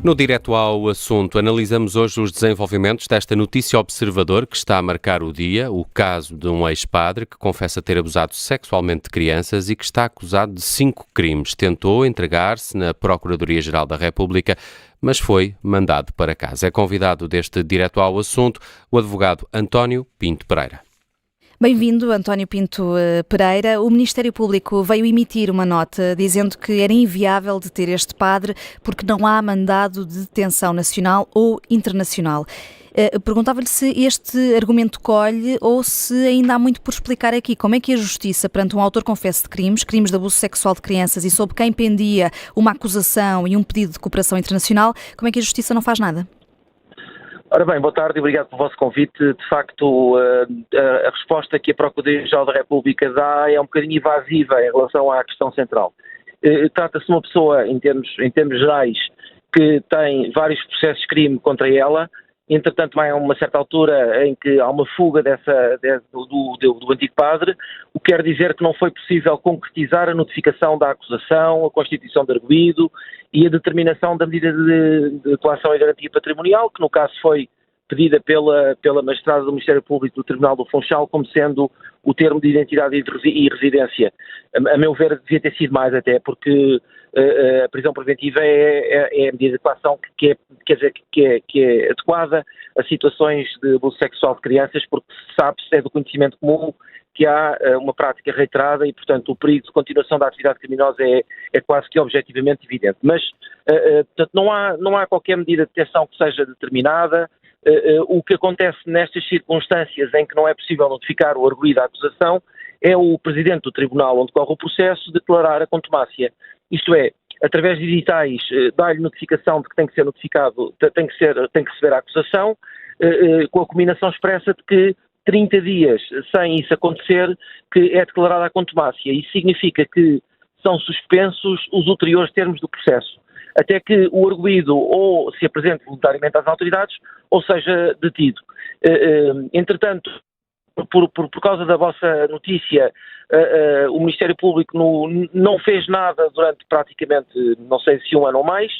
No Direto ao Assunto, analisamos hoje os desenvolvimentos desta notícia Observador que está a marcar o dia, o caso de um ex-padre que confessa ter abusado sexualmente de crianças e que está acusado de 5 crimes. Tentou entregar-se na Procuradoria-Geral da República, mas foi mandado para casa. É convidado deste Direto ao Assunto o advogado António Pinto Pereira. Bem-vindo, António Pinto Pereira. O Ministério Público veio emitir uma nota dizendo que era inviável deter este padre porque não há mandado de detenção nacional ou internacional. Perguntava-lhe se este argumento colhe ou se ainda há muito por explicar aqui. Como é que a Justiça, perante um autor confesso de crimes de abuso sexual de crianças e sob quem pendia uma acusação e um pedido de cooperação internacional, como é que a Justiça não faz nada? Ora bem, boa tarde e obrigado pelo vosso convite. De facto, a resposta que a Procuradoria-Geral da República dá é um bocadinho evasiva em relação à questão central. Trata-se de uma pessoa, em termos gerais, que tem vários processos de crime contra ela. Entretanto, há uma certa altura em que há uma fuga do antigo padre, o que quer dizer que não foi possível concretizar a notificação da acusação, a constituição de arguido e a determinação da medida de coação e garantia patrimonial, que no caso foi pedida pela magistrada do Ministério Público do Tribunal do Funchal como sendo o termo de identidade e residência. A meu ver, devia ter sido mais até, porque a prisão preventiva é a medida de coação que é adequada a situações de abuso sexual de crianças, porque sabe-se, é do conhecimento comum, que há uma prática reiterada e, portanto, o perigo de continuação da atividade criminosa é quase que objetivamente evidente. Mas, portanto, não há qualquer medida de detenção que seja determinada. O que acontece nestas circunstâncias em que não é possível notificar o arguido da acusação é o Presidente do Tribunal onde corre o processo declarar a contumácia. Isto é, através de editais, dá-lhe notificação de que tem que ser notificado, tem que receber a acusação, com a combinação expressa de que 30 dias sem isso acontecer, que é declarada a contumácia. Isso significa que são suspensos os ulteriores termos do processo, até que o arguido ou se apresente voluntariamente às autoridades ou seja detido. Entretanto, por causa da vossa notícia, o Ministério Público não fez nada durante praticamente, não sei se um ano ou mais.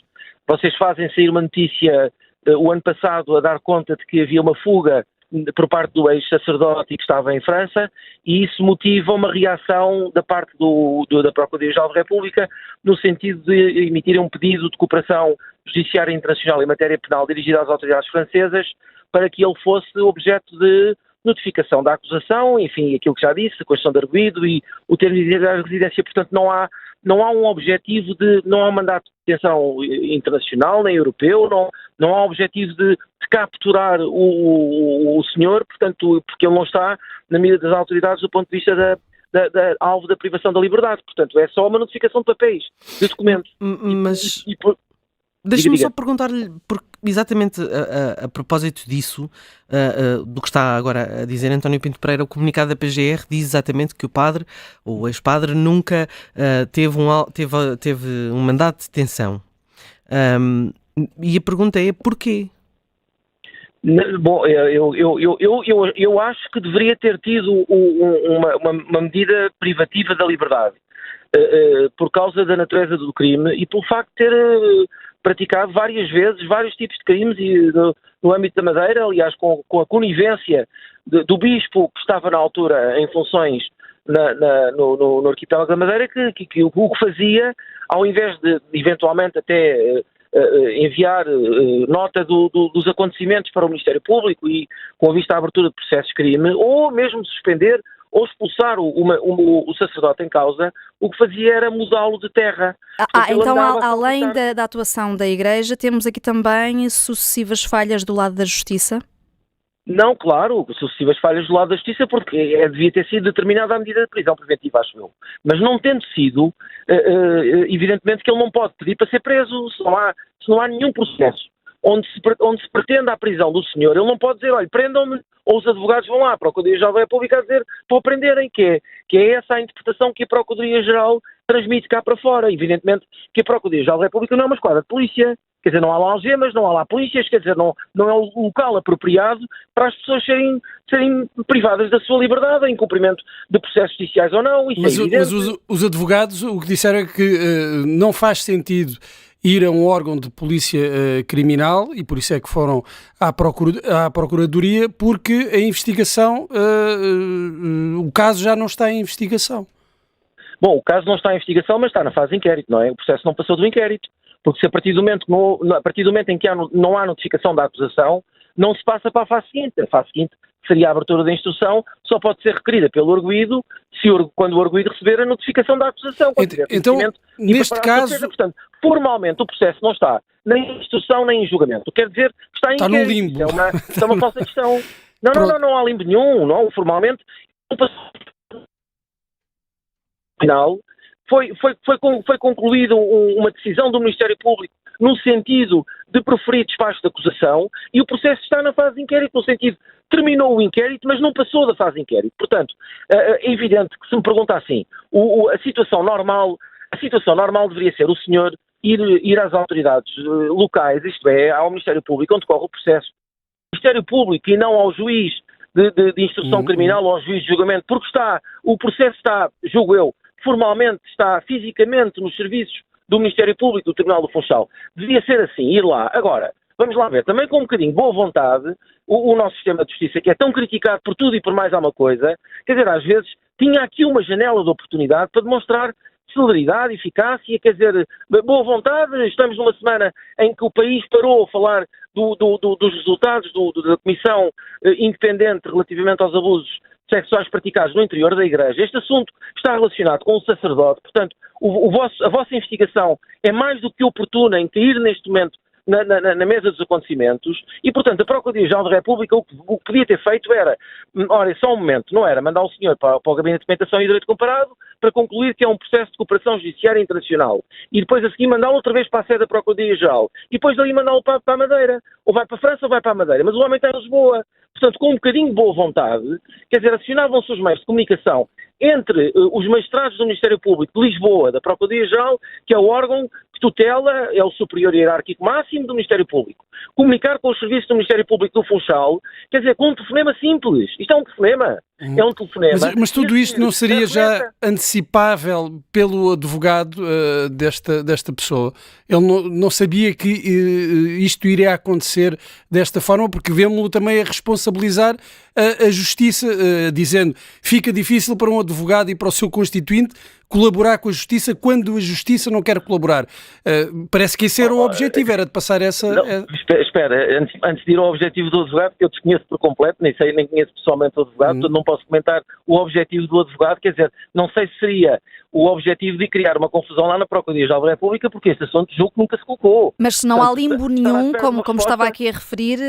Vocês fazem sair uma notícia o ano passado a dar conta de que havia uma fuga por parte do ex-sacerdote que estava em França, e isso motiva uma reação da parte da Procuradoria-Geral da República no sentido de emitir um pedido de cooperação judiciária internacional em matéria penal dirigido às autoridades francesas para que ele fosse objeto de notificação da acusação, enfim, aquilo que já disse, a questão de arguido e o termo de residência. Portanto, não há um objetivo não há um mandato de detenção internacional, nem europeu, não há objetivo de capturar o senhor, portanto, porque ele não está na mira das autoridades do ponto de vista da alvo da privação da liberdade. Portanto, é só uma notificação de papéis, de documentos. Mas deixa-me só perguntar-lhe, porque exatamente a propósito disso, do que está agora a dizer António Pinto Pereira, o comunicado da PGR diz exatamente que o padre, ou o ex-padre, nunca teve um mandato de detenção. E a pergunta é porquê? Bom, eu acho que deveria ter tido uma medida privativa da liberdade, por causa da natureza do crime e pelo facto de ter praticado várias vezes vários tipos de crimes e no âmbito da Madeira, aliás, com a conivência do bispo que estava na altura em funções no arquipélago da Madeira, que o que fazia, ao invés de eventualmente até enviar nota dos acontecimentos para o Ministério Público e com a vista à abertura de processos de crime, ou mesmo suspender ou expulsar o sacerdote em causa, o que fazia era mudá-lo de terra. Então, além da atuação da Igreja, temos aqui também sucessivas falhas do lado da Justiça? Não, claro, sucessivas falhas do lado da Justiça, porque devia ter sido determinada a medida de prisão preventiva, acho eu. Mas não tendo sido, evidentemente que ele não pode pedir para ser preso se não há nenhum processo onde se pretenda a prisão do senhor. Ele não pode dizer, olha, prendam-me, ou os advogados vão lá à Procuradoria-Geral da República a dizer para o prenderem, que é essa a interpretação que a Procuradoria-Geral transmite cá para fora. Evidentemente que a Procuradoria-Geral da República não é uma esquadra de polícia, Quer dizer, não há lá algemas, não há lá polícias, quer dizer, não é o local apropriado para as pessoas serem privadas da sua liberdade, em cumprimento de processos judiciais ou não. Isso Mas, é evidente. mas os advogados o que disseram é que não faz sentido ir a um órgão de polícia criminal, e por isso é que foram à Procuradoria, porque a investigação, o caso já não está em investigação. Bom, o caso não está em investigação, mas está na fase de inquérito, não é? O processo não passou do inquérito. Porque se a partir do momento em que não há notificação da acusação, não se passa para a fase seguinte. A fase seguinte seria a abertura da instrução, só pode ser requerida pelo arguido quando o arguido receber a notificação da acusação. Então, neste caso... Portanto, formalmente o processo não está nem em instrução nem em julgamento. Quer dizer que está em está inquérito. no limbo. É uma falsa questão. Não há limbo nenhum. Não, formalmente, final, foi concluída uma decisão do Ministério Público no sentido de proferir despacho de acusação e o processo está na fase de inquérito, no sentido terminou o inquérito, mas não passou da fase de inquérito. Portanto, é evidente que se me pergunta assim, a situação normal deveria ser o senhor ir às autoridades locais, isto é, ao Ministério Público, onde corre o processo, ao Ministério Público e não ao juiz de instrução criminal ou ao juiz de julgamento, porque o processo está, julgo eu, formalmente está fisicamente nos serviços do Ministério Público do Tribunal do Funchal. Devia ser assim, ir lá. Agora, vamos lá ver, também com um bocadinho de boa vontade, o nosso sistema de justiça, que é tão criticado por tudo e por mais alguma coisa, quer dizer, às vezes, tinha aqui uma janela de oportunidade para demonstrar celeridade, eficácia, quer dizer, boa vontade. Estamos numa semana em que o país parou a falar dos resultados da Comissão Independente relativamente aos abusos sexuais praticados no interior da Igreja. Este assunto está relacionado com o sacerdote, portanto, a vossa investigação é mais do que oportuna em cair neste momento na mesa dos acontecimentos e, portanto, a Procuradoria-Geral da República o que podia ter feito era, ora, só um momento, não era mandar o senhor para o Gabinete de Documentação e Direito Comparado para concluir que é um processo de cooperação judiciária internacional e depois a seguir mandá-lo outra vez para a sede da Procuradoria-Geral e depois dali mandá-lo para a Madeira, ou vai para a França ou vai para a Madeira, mas o homem está em Lisboa. Portanto, com um bocadinho de boa vontade, quer dizer, acionavam-se os meios de comunicação entre os magistrados do Ministério Público de Lisboa, da Procuradoria-Geral, que é o órgão que tutela, é o superior hierárquico máximo do Ministério Público. Comunicar com os serviços do Ministério Público do Funchal, quer dizer, com um telefonema simples. Isto é um telefonema. É um telefonema. Mas tudo isto não seria já antecipável pelo advogado desta pessoa? Ele não sabia que isto iria acontecer desta forma, porque vemos-lo também a responsabilizar a Justiça, dizendo fica difícil para um advogado e para o seu constituinte colaborar com a Justiça quando a Justiça não quer colaborar. Parece que esse era o objetivo, era de passar essa... Não, espera, antes de ir ao objetivo do advogado, que eu desconheço por completo, nem conheço pessoalmente o advogado, portanto não posso comentar o objetivo do advogado, quer dizer, não sei se seria o objetivo de criar uma confusão lá na Procuradoria-Geral da República, porque este assunto julgo que nunca se colocou. Mas se não há limbo nenhum, como estava aqui a referir,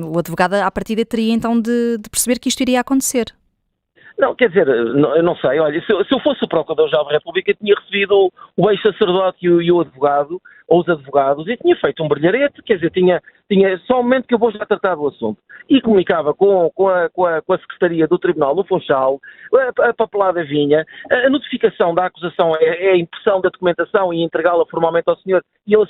o advogado à partida teria então de perceber que isto iria acontecer. Não, quer dizer, eu não sei, olha, se eu fosse o Procurador-Geral da República, tinha recebido o ex-sacerdote e o advogado, ou os advogados, e tinha feito um brilharete, quer dizer, tinha só um momento que eu vou já tratar do assunto. E comunicava com a Secretaria do Tribunal do Funchal, a papelada vinha, a notificação da acusação é a impressão da documentação e entregá-la formalmente ao senhor, e ele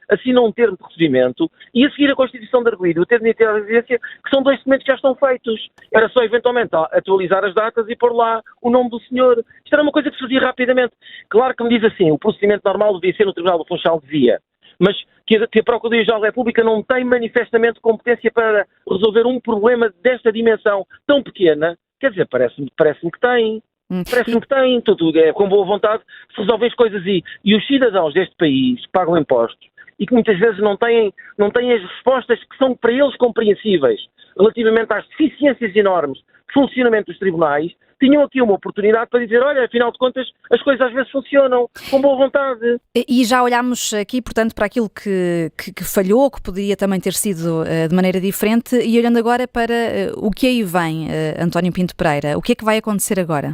assina um termo de recebimento, e a seguir a constituição de arguido e o termo de identidade de residência, que são dois documentos que já estão feitos. Era só eventualmente atualizar as datas e pôr lá o nome do senhor. Isto era uma coisa que se fazia rapidamente. Claro que me diz assim, o procedimento normal devia ser no Tribunal do Funchal, devia. Mas que a Procuradoria-Geral da República não tem manifestamente competência para resolver um problema desta dimensão tão pequena, quer dizer, parece-me que tem. Parece-me que tem, tudo é com boa vontade, se resolvem as coisas e os cidadãos deste país pagam impostos e que muitas vezes não têm as respostas que são para eles compreensíveis relativamente às deficiências enormes de funcionamento dos tribunais, tinham aqui uma oportunidade para dizer, olha, afinal de contas, as coisas às vezes funcionam, com boa vontade. E já olhámos aqui, portanto, para aquilo que falhou, que poderia também ter sido de maneira diferente, e olhando agora para o que aí vem, António Pinto Pereira, o que é que vai acontecer agora?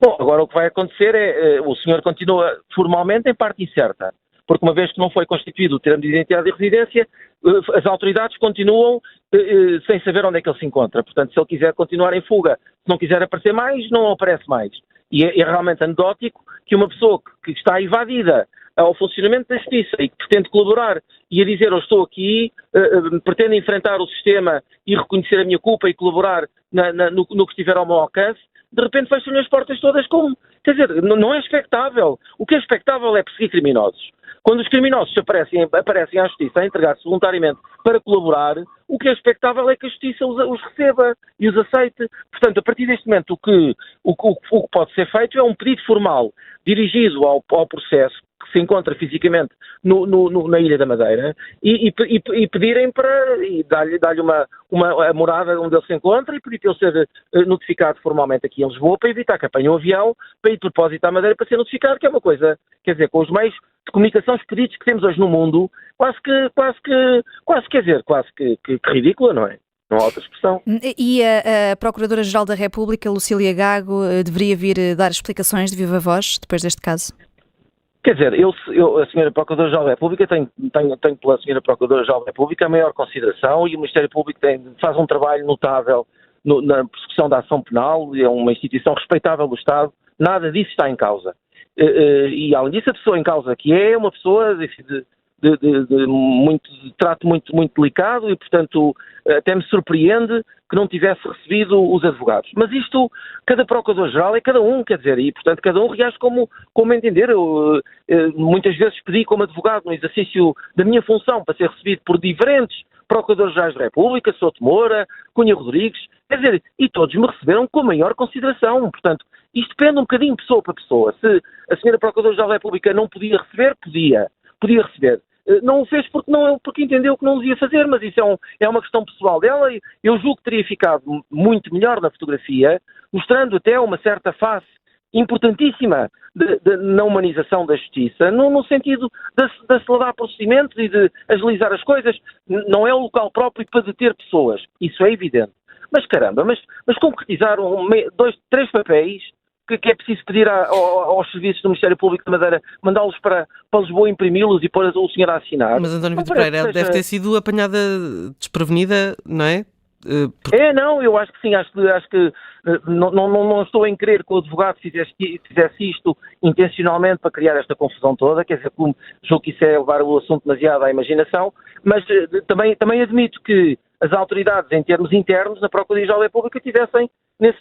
Bom, agora o que vai acontecer é, o senhor continua formalmente em parte incerta, porque uma vez que não foi constituído o termo de identidade e residência, as autoridades continuam sem saber onde é que ele se encontra. Portanto, se ele quiser continuar em fuga, se não quiser aparecer mais, não aparece mais. E é realmente anedótico que uma pessoa que está evadida ao funcionamento da justiça e que pretende colaborar e a dizer eu estou aqui, pretendo enfrentar o sistema e reconhecer a minha culpa e colaborar no que estiver ao meu alcance, de repente fecham-lhe as portas todas como? Quer dizer, não é expectável. O que é expectável é perseguir criminosos. Quando os criminosos aparecem à Justiça a entregar-se voluntariamente para colaborar, o que é expectável é que a Justiça os receba e os aceite. Portanto, a partir deste momento, o que pode ser feito é um pedido formal dirigido ao processo que se encontra fisicamente na Ilha da Madeira e pedirem e dar-lhe a morada onde ele se encontra e pedir para ele ser notificado formalmente aqui em Lisboa para evitar que apanhe um avião para ir de propósito à Madeira para ser notificado, que é uma coisa, quer dizer, com os meios de comunicação expeditos que temos hoje no mundo, quase que ridícula, não é? Não há outra expressão. E a Procuradora-Geral da República, Lucília Gago, deveria vir dar explicações de viva voz depois deste caso? Quer dizer, a Sra. Procuradora-Geral da República, tenho pela Sra. Procuradora-Geral da República a maior consideração e o Ministério Público faz um trabalho notável na persecução da ação penal, é uma instituição respeitável do Estado, nada disso está em causa. E além disso, a pessoa em causa que é uma pessoa de trato muito delicado e, portanto, até me surpreende que não tivesse recebido os advogados. Mas isto, cada Procurador-Geral é cada um, quer dizer, e, portanto, cada um reage como entender. Eu muitas vezes pedi como advogado no exercício da minha função para ser recebido por diferentes Procuradores-Gerais da República, Souto Moura, Cunha Rodrigues, quer dizer, e todos me receberam com a maior consideração. Portanto, isto depende um bocadinho de pessoa para pessoa. Se a Sra. Procuradora-Geral da República não podia receber, podia receber. Não o fez porque entendeu que não devia fazer, mas isso é uma questão pessoal dela e eu julgo que teria ficado muito melhor na fotografia, mostrando até uma certa face importantíssima na humanização da justiça, no sentido de acelerar procedimentos e de agilizar as coisas. Não é o local próprio para deter pessoas, isso é evidente. Mas caramba, mas concretizar 3 papéis que é preciso pedir aos serviços do Ministério Público de Madeira, mandá-los para Lisboa, imprimi-los e pôr o senhor a assinar. Mas António Pinto Pereira deve ter sido apanhada desprevenida, não é? Não, eu acho que sim, acho que não estou em querer que o advogado fizesse isto intencionalmente para criar esta confusão toda, quer dizer, julgo que isso é levar o assunto demasiado à imaginação, mas também admito que as autoridades, em termos internos, na Procuradoria-Geral da República, tivessem,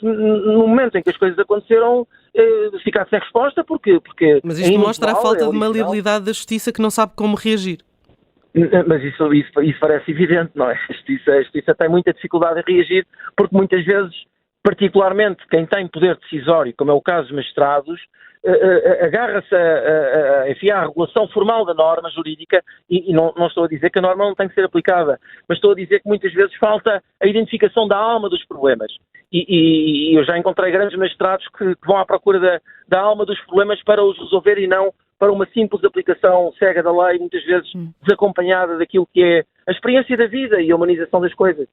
no momento em que as coisas aconteceram, ficado sem resposta, porque mas isto mostra a falta de maleabilidade da Justiça, que não sabe como reagir. Mas isso parece evidente, não é? A Justiça tem muita dificuldade em reagir, porque muitas vezes, particularmente quem tem poder decisório, como é o caso dos magistrados, agarra-se à regulação formal da norma jurídica e não estou a dizer que a norma não tem que ser aplicada, mas estou a dizer que muitas vezes falta a identificação da alma dos problemas. E eu já encontrei grandes magistrados que vão à procura da alma dos problemas para os resolver e não para uma simples aplicação cega da lei, muitas vezes desacompanhada daquilo que é a experiência da vida e a humanização das coisas.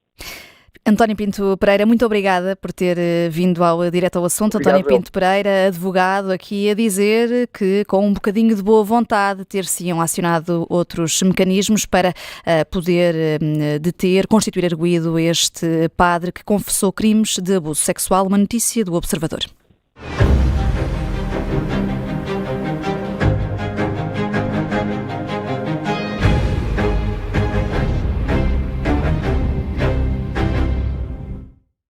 António Pinto Pereira, muito obrigada por ter vindo direto ao assunto. Obrigado. António Pinto Pereira, advogado, aqui a dizer que com um bocadinho de boa vontade ter-se-iam acionado outros mecanismos para poder constituir arguido este padre que confessou crimes de abuso sexual. Uma notícia do Observador.